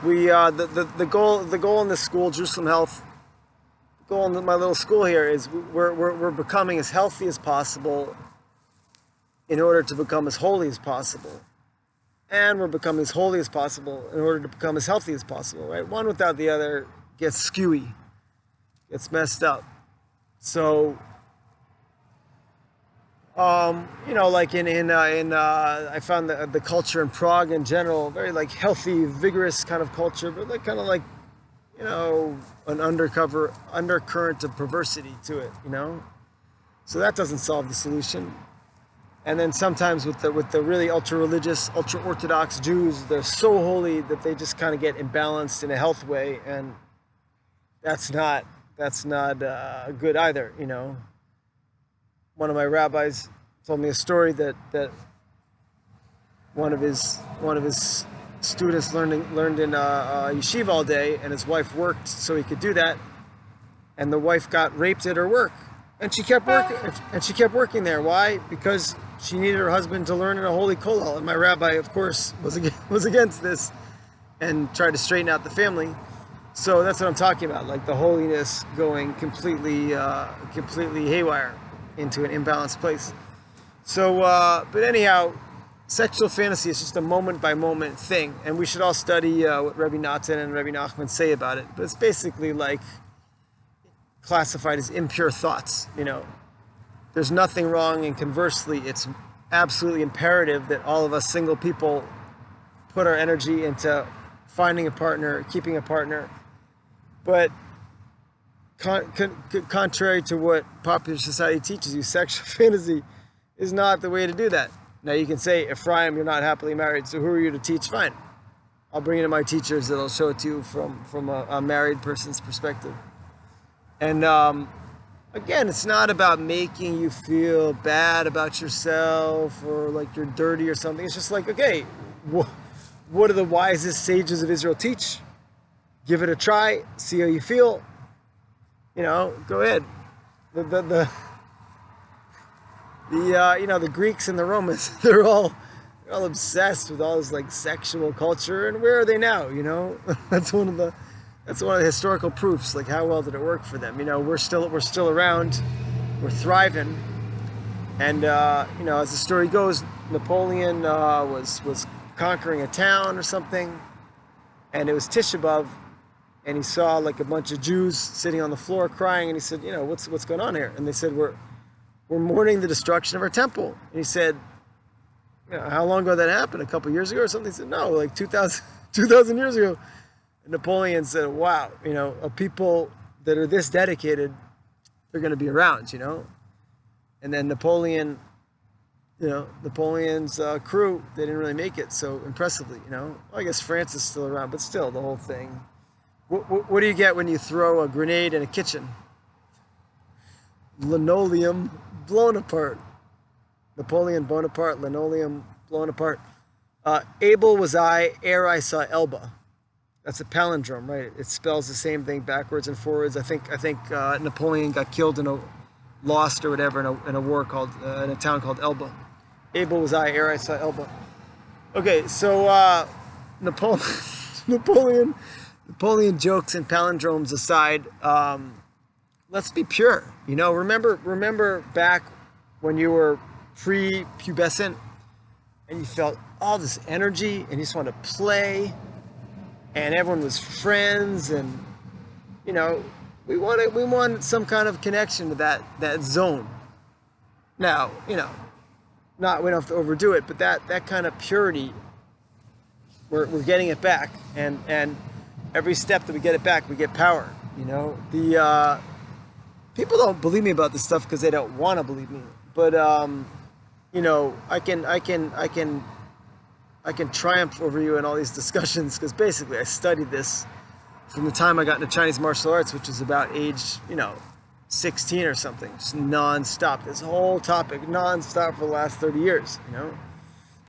the goal in this school, Jerusalem Health, the goal in my little school here is we're becoming as healthy as possible in order to become as holy as possible. And we're becoming as holy as possible in order to become as healthy as possible, right? One without the other gets skewy, gets messed up. So, like I found the culture in Prague in general, very like healthy, vigorous kind of culture, but like kind of like, an undercurrent of perversity to it, So that doesn't solve the solution. And then sometimes with the really ultra-religious, ultra-Orthodox Jews, they're so holy that they just kind of get imbalanced in a health way, and that's not good either. One of my rabbis told me a story that one of his students learned in yeshiva all day, and his wife worked so he could do that, and the wife got raped at her work, and she kept working there. Why? Because she needed her husband to learn in a holy kollel, and my rabbi, of course, was against this and tried to straighten out the family. So that's what I'm talking about, like the holiness going completely haywire into an imbalanced place. So, but anyhow, sexual fantasy is just a moment-by-moment thing, and we should all study what Rabbi Natan and Rabbi Nachman say about it. But it's basically like classified as impure thoughts, There's nothing wrong, and conversely, it's absolutely imperative that all of us single people put our energy into finding a partner, keeping a partner. But contrary to what popular society teaches you, sexual fantasy is not the way to do that. Now you can say, Ephraim, you're not happily married, so who are you to teach? Fine. I'll bring you to my teachers that'll show it to you from a married person's perspective. And again, it's not about making you feel bad about yourself or like you're dirty or something. It's just like, okay, what do the wisest sages of Israel teach? Give it a try, see how you feel. Go ahead. The Greeks and the Romans, they're all obsessed with all this like sexual culture, and where are they now? That's one of the historical proofs. Like, how well did it work for them? We're still around, we're thriving, and as the story goes, Napoleon was conquering a town or something, and it was Tisha B'Av, and he saw like a bunch of Jews sitting on the floor crying, and he said, what's going on here? And they said, we're mourning the destruction of our temple. And he said, how long ago that happened? A couple years ago or something? He said, no, like 2,000 years ago. And Napoleon said, wow, a people that are this dedicated, they're going to be around, And then Napoleon's crew, they didn't really make it so impressively, Well, I guess France is still around, but still, the whole thing. What do you get when you throw a grenade in a kitchen? Linoleum blown apart. Napoleon Bonaparte, linoleum blown apart. Abel was I, ere I saw Elba. That's a palindrome, right? It spells the same thing backwards and forwards. I think Napoleon got killed lost or whatever in a war called in a town called Elba. Abel was I, ere I saw Elba. Okay, so Napoleon jokes and palindromes aside. Let's be pure. Remember back when you were pre-pubescent and you felt all this energy and you just wanted to play, and everyone was friends, and we wanted some kind of connection to that zone. Now, we don't have to overdo it, but that kind of purity, we're getting it back, and every step that we get it back, we get power. The people don't believe me about this stuff because they don't want to believe me. But I can triumph over you in all these discussions because basically I studied this from the time I got into Chinese martial arts, which is about age 16 or something, just non-stop. This whole topic non-stop for the last 30 years.